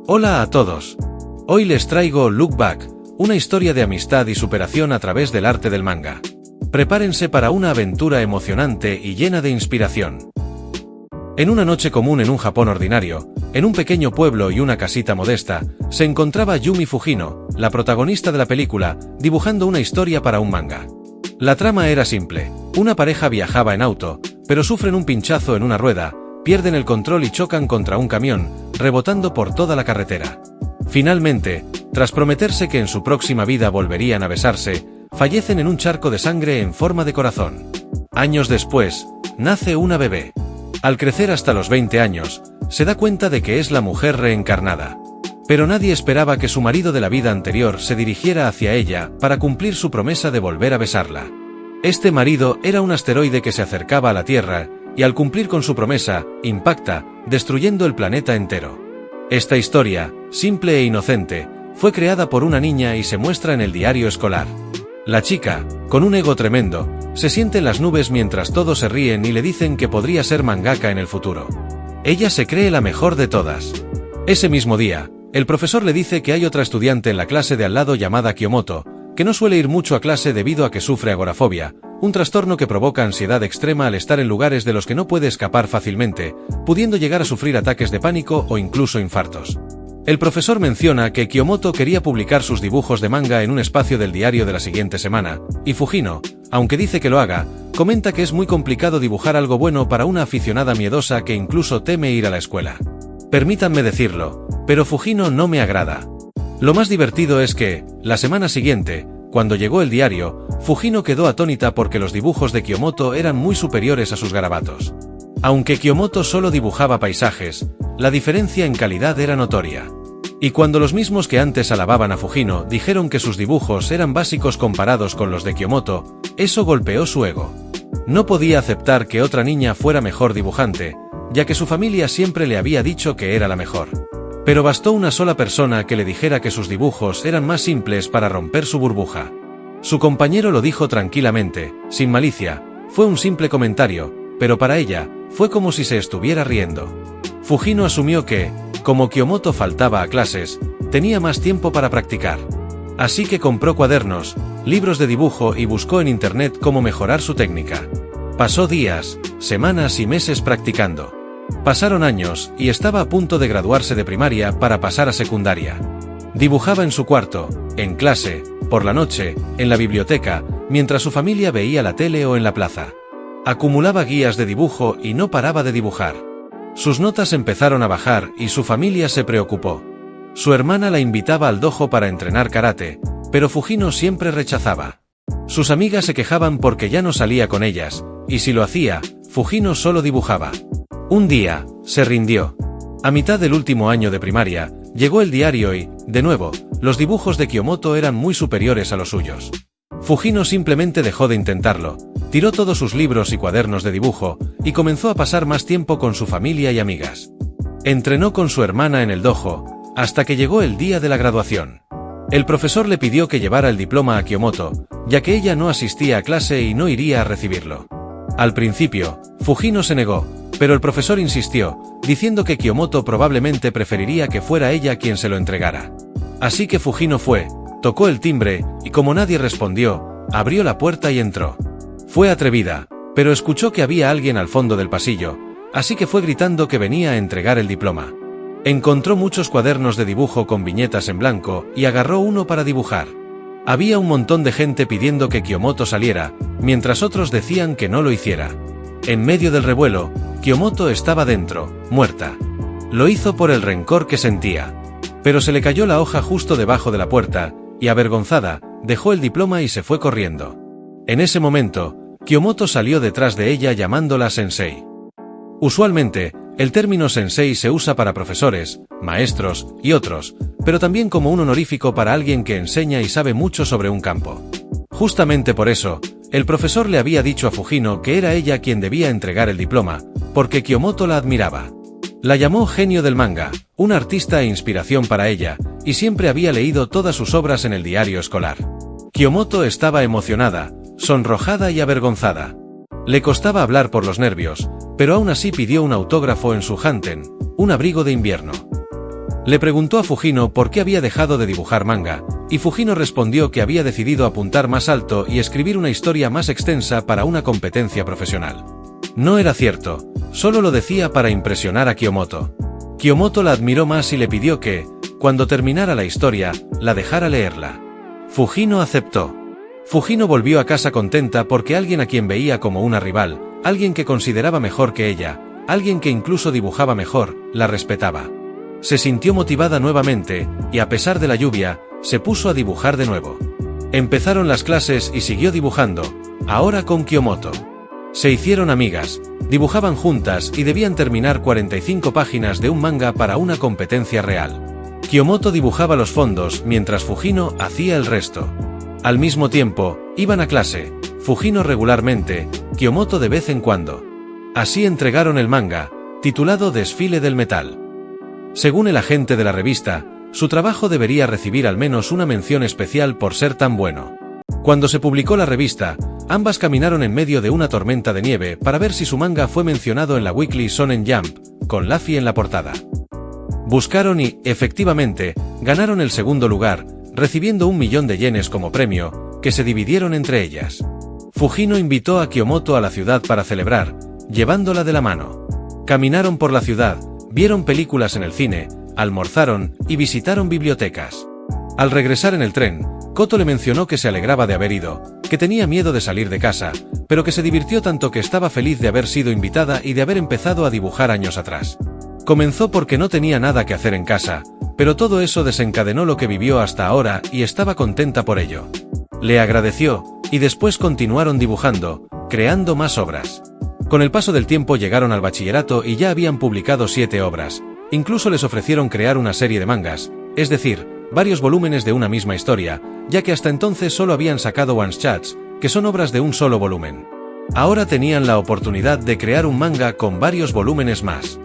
Hola a todos. Hoy les traigo Look Back, una historia de amistad y superación a través del arte del manga. Prepárense para una aventura emocionante y llena de inspiración. En una noche común en un Japón ordinario, en un pequeño pueblo y una casita modesta, se encontraba Yumi Fujino, la protagonista de la película, dibujando una historia para un manga. La trama era simple: una pareja viajaba en auto, pero sufren un pinchazo en una rueda, pierden el control y chocan contra un camión, rebotando por toda la carretera. Finalmente, tras prometerse que en su próxima vida volverían a besarse, fallecen en un charco de sangre en forma de corazón. Años después, nace una bebé. Al crecer hasta los 20 años, se da cuenta de que es la mujer reencarnada. Pero nadie esperaba que su marido de la vida anterior se dirigiera hacia ella para cumplir su promesa de volver a besarla. Este marido era un asteroide que se acercaba a la Tierra, y al cumplir con su promesa, impacta, destruyendo el planeta entero. Esta historia, simple e inocente, fue creada por una niña y se muestra en el diario escolar. La chica, con un ego tremendo, se siente en las nubes mientras todos se ríen y le dicen que podría ser mangaka en el futuro. Ella se cree la mejor de todas. Ese mismo día, el profesor le dice que hay otra estudiante en la clase de al lado llamada Kiyomoto, que no suele ir mucho a clase debido a que sufre agorafobia, un trastorno que provoca ansiedad extrema al estar en lugares de los que no puede escapar fácilmente, pudiendo llegar a sufrir ataques de pánico o incluso infartos. El profesor menciona que Kiyomoto quería publicar sus dibujos de manga en un espacio del diario de la siguiente semana, y Fujino, aunque dice que lo haga, comenta que es muy complicado dibujar algo bueno para una aficionada miedosa que incluso teme ir a la escuela. Permítanme decirlo, pero Fujino no me agrada. Lo más divertido es que, la semana siguiente, cuando llegó el diario, Fujino quedó atónita porque los dibujos de Kiyomoto eran muy superiores a sus garabatos. Aunque Kiyomoto solo dibujaba paisajes, la diferencia en calidad era notoria. Y cuando los mismos que antes alababan a Fujino dijeron que sus dibujos eran básicos comparados con los de Kiyomoto, eso golpeó su ego. No podía aceptar que otra niña fuera mejor dibujante, ya que su familia siempre le había dicho que era la mejor. Pero bastó una sola persona que le dijera que sus dibujos eran más simples para romper su burbuja. Su compañero lo dijo tranquilamente, sin malicia, fue un simple comentario, pero para ella, fue como si se estuviera riendo. Fujino asumió que, como Kiyomoto faltaba a clases, tenía más tiempo para practicar. Así que compró cuadernos, libros de dibujo y buscó en internet cómo mejorar su técnica. Pasó días, semanas y meses practicando. Pasaron años, y estaba a punto de graduarse de primaria para pasar a secundaria. Dibujaba en su cuarto, en clase, por la noche, en la biblioteca, mientras su familia veía la tele o en la plaza. Acumulaba guías de dibujo y no paraba de dibujar. Sus notas empezaron a bajar y su familia se preocupó. Su hermana la invitaba al dojo para entrenar karate, pero Fujino siempre rechazaba. Sus amigas se quejaban porque ya no salía con ellas, y si lo hacía, Fujino solo dibujaba. Un día, se rindió. A mitad del último año de primaria, llegó el diario y, de nuevo, los dibujos de Kiyomoto eran muy superiores a los suyos. Fujino simplemente dejó de intentarlo, tiró todos sus libros y cuadernos de dibujo, y comenzó a pasar más tiempo con su familia y amigas. Entrenó con su hermana en el dojo, hasta que llegó el día de la graduación. El profesor le pidió que llevara el diploma a Kiyomoto, ya que ella no asistía a clase y no iría a recibirlo. Al principio, Fujino se negó, pero el profesor insistió, diciendo que Kiyomoto probablemente preferiría que fuera ella quien se lo entregara. Así que Fujino fue, tocó el timbre, y como nadie respondió, abrió la puerta y entró. Fue atrevida, pero escuchó que había alguien al fondo del pasillo, así que fue gritando que venía a entregar el diploma. Encontró muchos cuadernos de dibujo con viñetas en blanco, y agarró uno para dibujar. Había un montón de gente pidiendo que Kiyomoto saliera, mientras otros decían que no lo hiciera. En medio del revuelo, Kiyomoto estaba dentro, muerta. Lo hizo por el rencor que sentía. Pero se le cayó la hoja justo debajo de la puerta, y avergonzada, dejó el diploma y se fue corriendo. En ese momento, Kiyomoto salió detrás de ella llamándola sensei. Usualmente, el término sensei se usa para profesores, maestros y otros, pero también como un honorífico para alguien que enseña y sabe mucho sobre un campo. Justamente por eso, el profesor le había dicho a Fujino que era ella quien debía entregar el diploma, porque Kiyomoto la admiraba. La llamó genio del manga, un artista e inspiración para ella, y siempre había leído todas sus obras en el diario escolar. Kiyomoto estaba emocionada, sonrojada y avergonzada. Le costaba hablar por los nervios, pero aún así pidió un autógrafo en su Hanten, un abrigo de invierno. Le preguntó a Fujino por qué había dejado de dibujar manga, y Fujino respondió que había decidido apuntar más alto y escribir una historia más extensa para una competencia profesional. No era cierto, solo lo decía para impresionar a Kiyomoto. Kiyomoto la admiró más y le pidió que, cuando terminara la historia, la dejara leerla. Fujino aceptó. Fujino volvió a casa contenta porque alguien a quien veía como una rival, alguien que consideraba mejor que ella, alguien que incluso dibujaba mejor, la respetaba. Se sintió motivada nuevamente, y a pesar de la lluvia, se puso a dibujar de nuevo. Empezaron las clases y siguió dibujando, ahora con Kiyomoto. Se hicieron amigas, dibujaban juntas y debían terminar 45 páginas de un manga para una competencia real. Kiyomoto dibujaba los fondos mientras Fujino hacía el resto. Al mismo tiempo, iban a clase, Fujino regularmente, Kiyomoto de vez en cuando. Así entregaron el manga, titulado Desfile del Metal. Según el agente de la revista, su trabajo debería recibir al menos una mención especial por ser tan bueno. Cuando se publicó la revista, ambas caminaron en medio de una tormenta de nieve para ver si su manga fue mencionado en la Weekly Shonen Jump, con Luffy en la portada. Buscaron y, efectivamente, ganaron el segundo lugar, recibiendo 1.000.000 de yenes como premio, que se dividieron entre ellas. Fujino invitó a Kiyomoto a la ciudad para celebrar, llevándola de la mano. Caminaron por la ciudad, vieron películas en el cine, almorzaron y visitaron bibliotecas. Al regresar en el tren, Koto le mencionó que se alegraba de haber ido, que tenía miedo de salir de casa, pero que se divirtió tanto que estaba feliz de haber sido invitada y de haber empezado a dibujar años atrás. Comenzó porque no tenía nada que hacer en casa, pero todo eso desencadenó lo que vivió hasta ahora y estaba contenta por ello. Le agradeció, y después continuaron dibujando, creando más obras. Con el paso del tiempo llegaron al bachillerato y ya habían publicado 7 obras, incluso les ofrecieron crear una serie de mangas, es decir, varios volúmenes de una misma historia, ya que hasta entonces solo habían sacado one-shots, que son obras de un solo volumen. Ahora tenían la oportunidad de crear un manga con varios volúmenes más.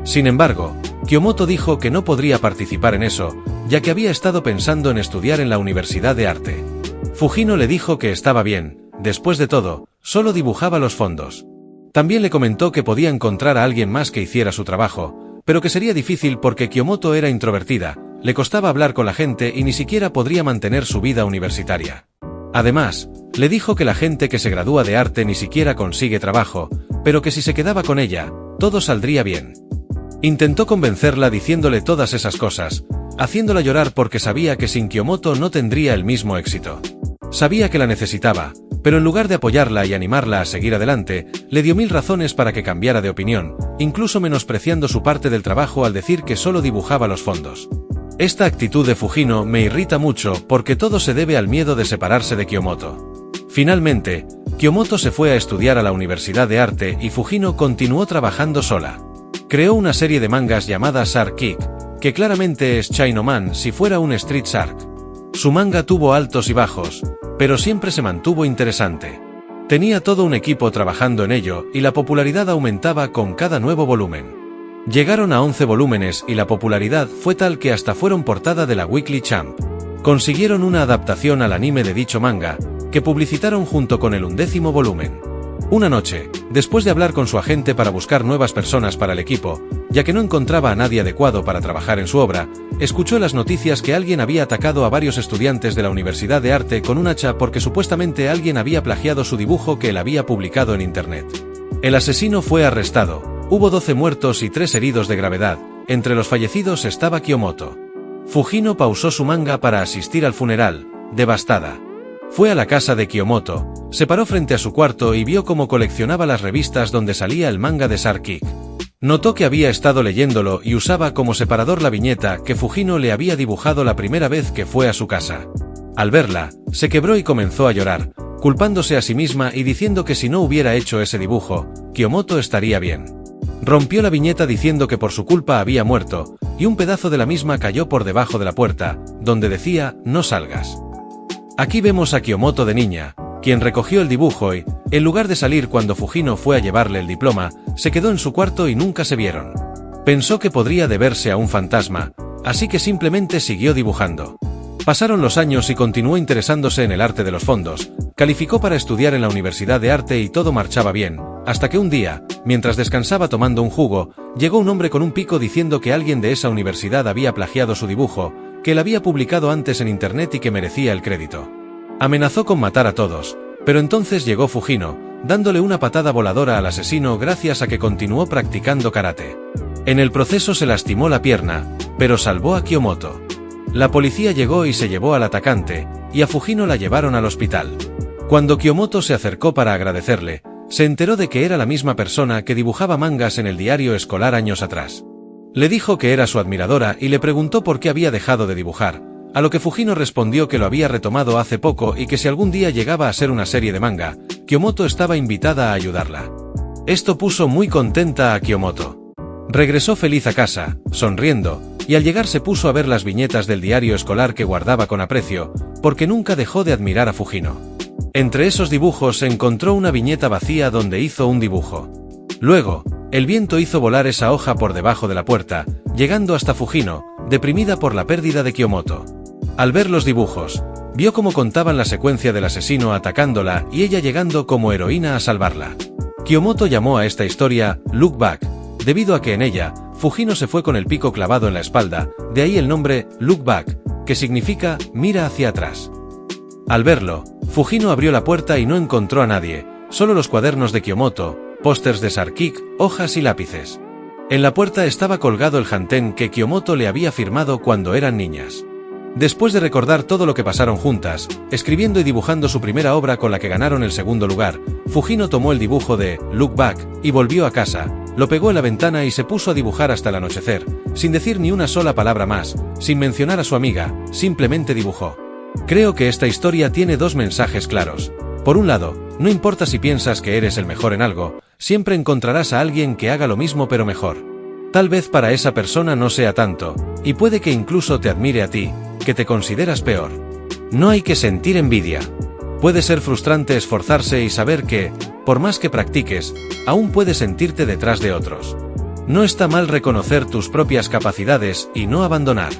Sin embargo, Kiyomoto dijo que no podría participar en eso, ya que había estado pensando en estudiar en la Universidad de Arte. Fujino le dijo que estaba bien, después de todo, solo dibujaba los fondos. También le comentó que podía encontrar a alguien más que hiciera su trabajo, pero que sería difícil porque Kiyomoto era introvertida, le costaba hablar con la gente y ni siquiera podría mantener su vida universitaria. Además, le dijo que la gente que se gradúa de arte ni siquiera consigue trabajo, pero que si se quedaba con ella, todo saldría bien. Intentó convencerla diciéndole todas esas cosas, haciéndola llorar porque sabía que sin Kiyomoto no tendría el mismo éxito. Sabía que la necesitaba, pero en lugar de apoyarla y animarla a seguir adelante, le dio 1000 razones para que cambiara de opinión, incluso menospreciando su parte del trabajo al decir que solo dibujaba los fondos. Esta actitud de Fujino me irrita mucho porque todo se debe al miedo de separarse de Kiyomoto. Finalmente, Kiyomoto se fue a estudiar a la Universidad de Arte y Fujino continuó trabajando sola. Creó una serie de mangas llamada Shark Kick, que claramente es Chainsaw Man si fuera un Street Shark. Su manga tuvo altos y bajos, pero siempre se mantuvo interesante. Tenía todo un equipo trabajando en ello y la popularidad aumentaba con cada nuevo volumen. Llegaron a 11 volúmenes y la popularidad fue tal que hasta fueron portada de la Weekly Champ. Consiguieron una adaptación al anime de dicho manga, que publicitaron junto con el 11º volumen. Una noche, después de hablar con su agente para buscar nuevas personas para el equipo, ya que no encontraba a nadie adecuado para trabajar en su obra, escuchó las noticias que alguien había atacado a varios estudiantes de la Universidad de Arte con un hacha porque supuestamente alguien había plagiado su dibujo que él había publicado en internet. El asesino fue arrestado, hubo 12 muertos y 3 heridos de gravedad, entre los fallecidos estaba Kiyomoto. Fujino pausó su manga para asistir al funeral, devastada. Fue a la casa de Kiyomoto, se paró frente a su cuarto y vio cómo coleccionaba las revistas donde salía el manga de Shark Kick. Notó que había estado leyéndolo y usaba como separador la viñeta que Fujino le había dibujado la primera vez que fue a su casa. Al verla, se quebró y comenzó a llorar, culpándose a sí misma y diciendo que si no hubiera hecho ese dibujo, Kiyomoto estaría bien. Rompió la viñeta diciendo que por su culpa había muerto, y un pedazo de la misma cayó por debajo de la puerta, donde decía, no salgas. Aquí vemos a Kiyomoto de niña, quien recogió el dibujo y, en lugar de salir cuando Fujino fue a llevarle el diploma, se quedó en su cuarto y nunca se vieron. Pensó que podría deberse a un fantasma, así que simplemente siguió dibujando. Pasaron los años y continuó interesándose en el arte de los fondos, calificó para estudiar en la Universidad de Arte y todo marchaba bien, hasta que un día, mientras descansaba tomando un jugo, llegó un hombre con un pico diciendo que alguien de esa universidad había plagiado su dibujo, que él había publicado antes en internet y que merecía el crédito. Amenazó con matar a todos, pero entonces llegó Fujino, dándole una patada voladora al asesino gracias a que continuó practicando karate. En el proceso se lastimó la pierna, pero salvó a Kiyomoto. La policía llegó y se llevó al atacante, y a Fujino la llevaron al hospital. Cuando Kiyomoto se acercó para agradecerle, se enteró de que era la misma persona que dibujaba mangas en el diario escolar años atrás. Le dijo que era su admiradora y le preguntó por qué había dejado de dibujar, a lo que Fujino respondió que lo había retomado hace poco y que si algún día llegaba a ser una serie de manga, Kiyomoto estaba invitada a ayudarla. Esto puso muy contenta a Kiyomoto. Regresó feliz a casa, sonriendo, y al llegar se puso a ver las viñetas del diario escolar que guardaba con aprecio, porque nunca dejó de admirar a Fujino. Entre esos dibujos encontró una viñeta vacía donde hizo un dibujo. Luego, el viento hizo volar esa hoja por debajo de la puerta, llegando hasta Fujino, deprimida por la pérdida de Kiyomoto. Al ver los dibujos, vio cómo contaban la secuencia del asesino atacándola y ella llegando como heroína a salvarla. Kiyomoto llamó a esta historia Look Back, debido a que en ella, Fujino se fue con el pico clavado en la espalda, de ahí el nombre Look Back, que significa mira hacia atrás. Al verlo, Fujino abrió la puerta y no encontró a nadie, solo los cuadernos de Kiyomoto, pósters de Sarkik, hojas y lápices. En la puerta estaba colgado el hanten que Kiyomoto le había firmado cuando eran niñas. Después de recordar todo lo que pasaron juntas, escribiendo y dibujando su primera obra con la que ganaron el segundo lugar, Fujino tomó el dibujo de Look Back y volvió a casa, lo pegó en la ventana y se puso a dibujar hasta el anochecer, sin decir ni una sola palabra más, sin mencionar a su amiga, simplemente dibujó. Creo que esta historia tiene dos mensajes claros. Por un lado, no importa si piensas que eres el mejor en algo, siempre encontrarás a alguien que haga lo mismo pero mejor. Tal vez para esa persona no sea tanto, y puede que incluso te admire a ti, que te consideras peor. No hay que sentir envidia. Puede ser frustrante esforzarse y saber que, por más que practiques, aún puedes sentirte detrás de otros. No está mal reconocer tus propias capacidades y no abandonar.